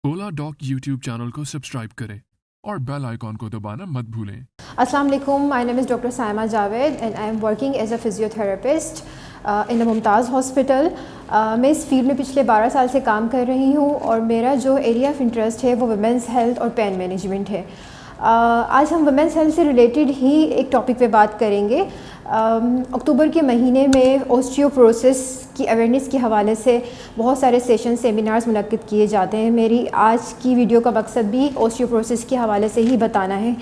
ओला dock YouTube channel को subscribe करें और बेल आइकॉन को दबाना मत भूलें। अस्सलाम वालेकुम, my name is doctor Saima Javed and I am working as a physiotherapist in a Mumtaz hospital. मैं इस फील्ड में पिछले 12 साल से काम कर रही हूँ और मेरा जो एरिया ऑफ इंटरेस्ट है वो वुमेंस हेल्थ और पेन मैनेजमेंट है। आज हम वुमेंस हेल्थ से रिलेटेड ही एक टॉपिक पे बात करेंगे। अक्टूबर के महीने में ऑस्टियोपोरोसिस की अवेयरनेस के हवाले से बहुत सारे सेशन सेमिनार्स मुनक्किद किए जाते हैं। मेरी आज की वीडियो का मकसद भी ऑस्टियोपोरोसिस के हवाले से ही बताना है।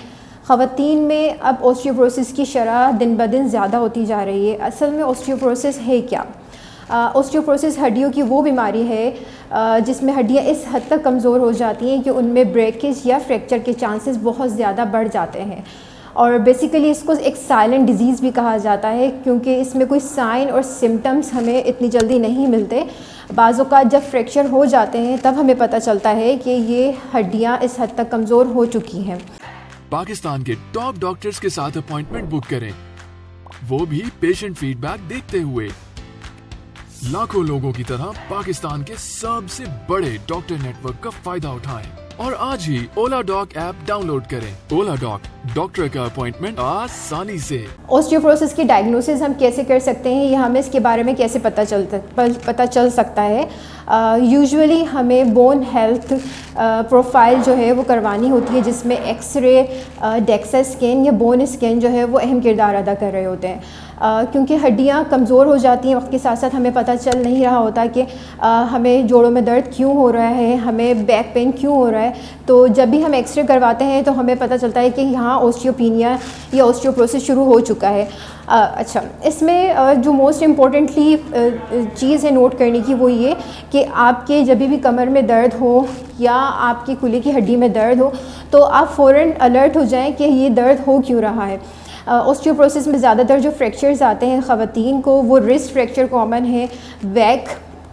ख़वातीन में अब ऑस्टियोपोरोसिस की शरह दिन ब दिन ज़्यादा होती जा रही है। असल में ऑस्टियोपोरोसिस है क्या? ऑस्टियोपोरोसिस हड्डियों की वो बीमारी है जिसमें हड्डियाँ इस हद तक कमज़ोर हो जाती हैं कि उनमें ब्रेकेज या फ्रैक्चर के चांसेस बहुत ज़्यादा बढ़ जाते हैं। और बेसिकली इसको एक साइलेंट डिजीज़ भी कहा जाता है क्योंकि इसमें कोई साइन और सिम्टम्स हमें इतनी जल्दी नहीं मिलते। बाज़ औक़ात जब फ्रैक्चर हो जाते हैं तब हमें पता चलता है कि ये हड्डियाँ इस हद तक कमज़ोर हो चुकी हैं। पाकिस्तान के टॉप डॉक्टर्स के साथ अपॉइंटमेंट बुक करें, वो भी पेशेंट फीडबैक देखते हुए। लाखों लोगों की तरह पाकिस्तान के सबसे बड़े डॉक्टर नेटवर्क का फायदा उठाएं और आज ही ओला डॉक ऐप डाउनलोड करें। ओला डॉक, डॉक्टर का अपॉइंटमेंट आसानी से। ऑस्टियोपोरोसिस की डायग्नोसिस हम कैसे कर सकते हैं या हमें इसके बारे में कैसे पता चल सकता है? यूजुअली हमें बोन हेल्थ प्रोफाइल जो है वो करवानी होती है, जिसमें एक्सरे, डेक्सा स्कैन या बोन स्कैन जो है वो अहम किरदार अदा कर रहे होते हैं। क्योंकि हड्डियाँ कमज़ोर हो जाती हैं, वक्त के साथ साथ हमें पता चल नहीं रहा होता कि हमें जोड़ों में दर्द क्यों हो रहा है, हमें बैक पेन क्यों हो रहा है। तो जब भी हम एक्सरे करवाते हैं तो हमें पता चलता है कि यहाँ ऑस्टियोपीनिया या ऑस्टियोपोरोसिस शुरू हो चुका है। अच्छा, इसमें जो मोस्ट इम्पॉर्टेंटली चीज़ है नोट करने की वो ये कि आपके जब भी कमर में दर्द हो या आपकी कुल्ले की हड्डी में दर्द हो तो आप फ़ौरन अलर्ट हो जाएं कि ये दर्द हो क्यों रहा है। ऑस्टियोपोरोसिस में ज़्यादातर जो फ्रैक्चर्स आते हैं ख़वातीन को, वो रिस्ट फ्रैक्चर कॉमन है, बैक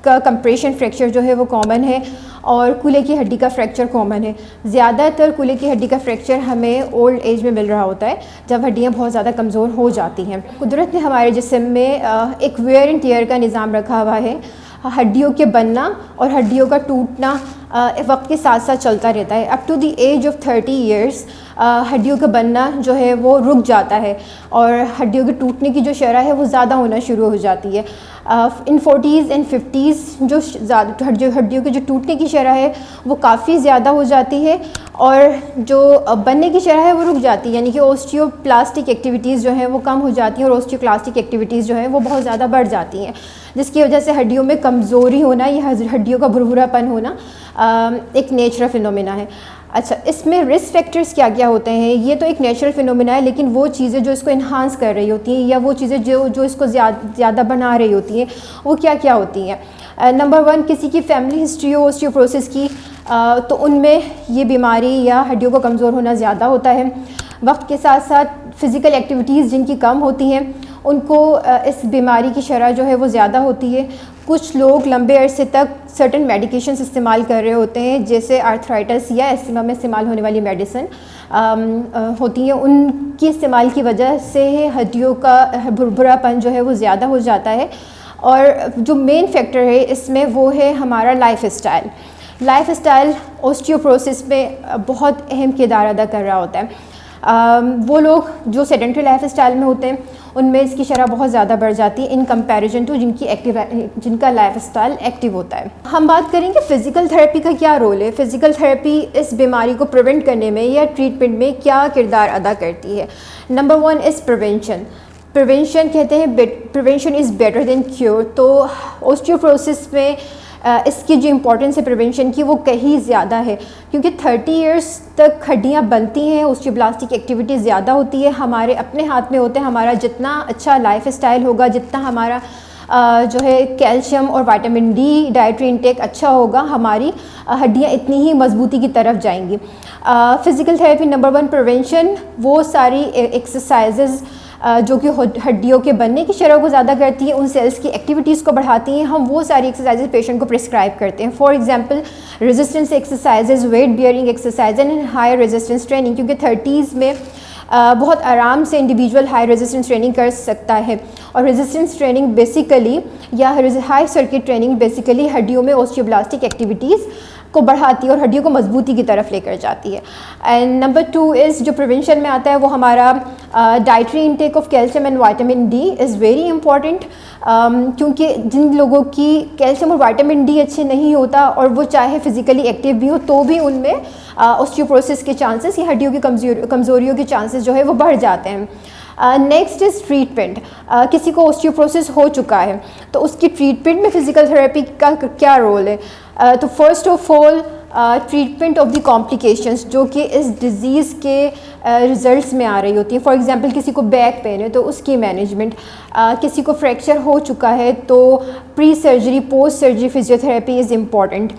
का कंप्रेशन फ्रैक्चर जो है वो कॉमन है और कुल्ले की हड्डी का फ्रैक्चर कॉमन है। ज़्यादातर कुल्ले की हड्डी का फ्रैक्चर हमें ओल्ड एज में मिल रहा होता है, जब हड्डियाँ बहुत ज़्यादा कमज़ोर हो जाती हैं। कुदरत ने हमारे जिस्म में एक वेयर एंड टियर का निज़ाम रखा हुआ है। हड्डियों के बनना और हड्डियों का टूटना वक्त के साथ साथ चलता रहता है। Up to the age of 30 years हड्डियों का बनना जो है वो रुक जाता है और हड्डियों के टूटने की जो शरह है वो ज़्यादा होना शुरू हो जाती है। इन 40s एंड 50s जो हड्डियों के जो टूटने की शरह है वो काफ़ी ज़्यादा हो जाती है और जो बनने की शरह है वो रुक जाती है, यानी कि ऑस्टियोप्लास्टिक एक्टिविटीज़ जो हैं वो कम हो जाती हैं और ऑस्टियोक्लास्टिक एक्टिविटीज़ जो हैं वो बहुत ज़्यादा बढ़ जाती हैं, जिसकी वजह से हड्डियों में कमज़ोरी होना या हड्डियों का भुरभुरापन होना एक नेचुरल फिनोमेना है। अच्छा, इसमें रिस्क फैक्टर्स क्या क्या होते हैं? ये तो एक नेचुरल फिनोमेना है, लेकिन वो चीज़ें जो इसको इन्हांस कर रही होती हैं या वो चीज़ें जो इसको ज़्यादा बना रही होती हैं वो क्या क्या होती हैं? नंबर 1, किसी की फैमिली हिस्ट्री हो ऑस्टियोपोरोसिस की तो उनमें ये बीमारी या हड्डियों का कमज़ोर होना ज़्यादा होता है। वक्त के साथ साथ फ़िज़िकल एक्टिविटीज़ जिनकी कम होती हैं उनको इस बीमारी की शरह जो है वो ज़्यादा होती है। कुछ लोग लंबे अरसे तक सर्टन मेडिकेशंस इस्तेमाल कर रहे होते हैं, जैसे आर्थराइटिस या एस्मा में इस्तेमाल होने वाली मेडिसिन होती हैं। उनकी इस्तेमाल की वजह से हड्डियों का भुरभुरापन जो है वो ज़्यादा हो जाता है। और जो मेन फैक्टर है इसमें वो है हमारा लाइफ स्टाइल ऑस्टियोपोरोसिस में बहुत अहम किरदार अदा कर रहा होता है। वो लोग जो सेडेंटरी लाइफ स्टाइल में होते हैं उनमें इसकी शरह बहुत ज़्यादा बढ़ जाती है इन कंपैरिजन टू जिनका लाइफ स्टाइल एक्टिव होता है। हम बात करेंगे फ़िज़िकल थेरेपी का क्या रोल है। फ़िज़िकल थेरेपी इस बीमारी को प्रिवेंट करने में या ट्रीटमेंट में क्या किरदार अदा करती है? नंबर 1 इज़ प्रिवेंशन कहते हैं prevention is better than cure. तो ऑस्टियोपोरोसिस में इसकी जो इम्पोर्टेंस है प्रिवेंशन की वो कहीं ज़्यादा है, क्योंकि 30 इयर्स तक हड्डियाँ बनती हैं, ऑस्टियोब्लास्टिक एक्टिविटी ज़्यादा होती है। हमारे अपने हाथ में होते हैं, हमारा जितना अच्छा लाइफ स्टाइल होगा, जितना हमारा जो है कैल्शियम और विटामिन डी डाइटरी इंटेक अच्छा होगा, हमारी हड्डियाँ इतनी ही मजबूती की तरफ जाएंगी। फ़िज़िकल थेरेपी नंबर 1 प्रिवेंशन, वो सारी एक्सरसाइजेज़ जो कि हड्डियों के बनने की शरह को ज़्यादा करती हैं, उन सेल्स की एक्टिविटीज़ को बढ़ाती हैं, हम वो सारी एक्सरसाइजेज पेशेंट को प्रिस्क्राइब करते हैं। For example resistance exercises, weight bearing exercise and high resistance training, क्योंकि 30s में बहुत आराम से इंडिविजुअल हाई रेजिस्टेंस ट्रेनिंग कर सकता है। और रेजिस्टेंस ट्रेनिंग बेसिकली या हाई सर्किट ट्रेनिंग बेसिकली हड्डियों में ऑस्टियोब्लास्टिक एक्टिविटीज़ को बढ़ाती है और हड्डियों को मजबूती की तरफ लेकर जाती है। एंड नंबर 2 इज़ जो प्रिवेंशन में आता है वो हमारा dietary intake of calcium and vitamin D is very important, क्योंकि जिन लोगों की कैल्शियम और विटामिन डी अच्छे नहीं होता और वो चाहे फिज़िकली एक्टिव भी हो तो भी उनमें ऑस्टियोपोरोसिस के चांसेस या हड्डियों की कमज़ोरियों के चांसेस जो है वो बढ़ जाते हैं। Next is treatment. किसी को ऑस्टियोपोरोसिस हो चुका है तो उसकी ट्रीटमेंट में फ़िज़िकल थेरेपी का क्या रोल है? तो first of all treatment of the complications जो कि इस डिज़ीज़ के रिज़ल्ट्स में आ रही होती हैं। फॉर एग्जांपल किसी को बैक पेन है तो उसकी मैनेजमेंट, किसी को फ्रैक्चर हो चुका है तो pre surgery post surgery physiotherapy is important.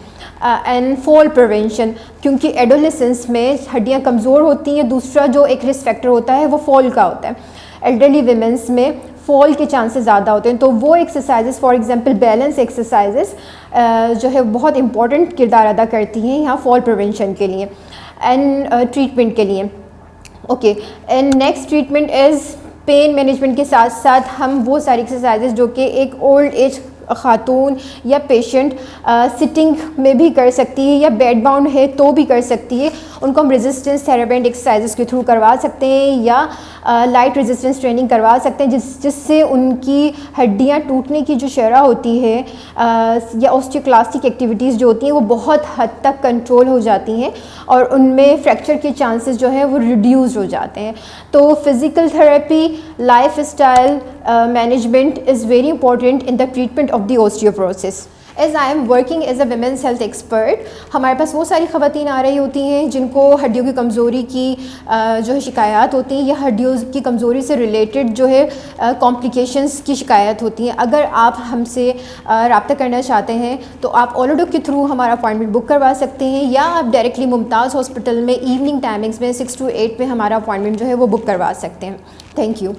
And fall prevention, क्योंकि एडोलेसेंस में हड्डियाँ कमज़ोर होती हैं। दूसरा जो एक रिस्क फैक्टर होता है वो फॉल का होता है। एल्डरली विमेंस में फॉल के चांसेस ज़्यादा होते हैं, तो वो exercises for example balance exercises जो है बहुत इंपॉर्टेंट किरदार अदा करती हैं यहाँ फॉल प्रिवेंशन के लिए एंड ट्रीटमेंट के लिए। Okay, and next treatment is pain management के साथ साथ हम वो सारी एक्सरसाइजेस जो कि एक ओल्ड एज खातून या पेशेंट सिटिंग में भी कर सकती है या बेड बाउंड है तो भी कर सकती है, उनको हम रेजिस्टेंस थेरेपी एंड एक्सरसाइजेस के थ्रू करवा सकते हैं या लाइट रेजिस्टेंस ट्रेनिंग करवा सकते हैं, जिससे उनकी हड्डियां टूटने की जो शरह होती है या ऑस्टियोक्लास्टिक एक्टिविटीज़ जो होती हैं वो बहुत हद तक कंट्रोल हो जाती हैं और उनमें फ्रैक्चर के चांसेस जो है वो रिड्यूस हो जाते हैं। तो physical therapy, lifestyle management is very important in the treatment of the osteoporosis. As I am working as a women's health expert, हमारे पास वो सारी ख़वातीन आ रही होती हैं जिनको हड्डियों की कमज़ोरी की जो है शिकायत होती हैं या हड्डियों की कमज़ोरी से रिलेटेड जो है कॉम्प्लिकेशंस की शिकायत होती हैं। अगर आप हमसे रब्ता करना चाहते हैं तो आप ओलोडो के थ्रू हमारा अपॉइंटमेंट बुक करवा सकते हैं या आप डायरेक्टली मुमताज़ हॉस्पिटल में इवनिंग टाइमिंग्स में 6 to 8 पे हमारा अपॉइंटमेंट जो है वो बुक करवा सकते हैं। Thank you.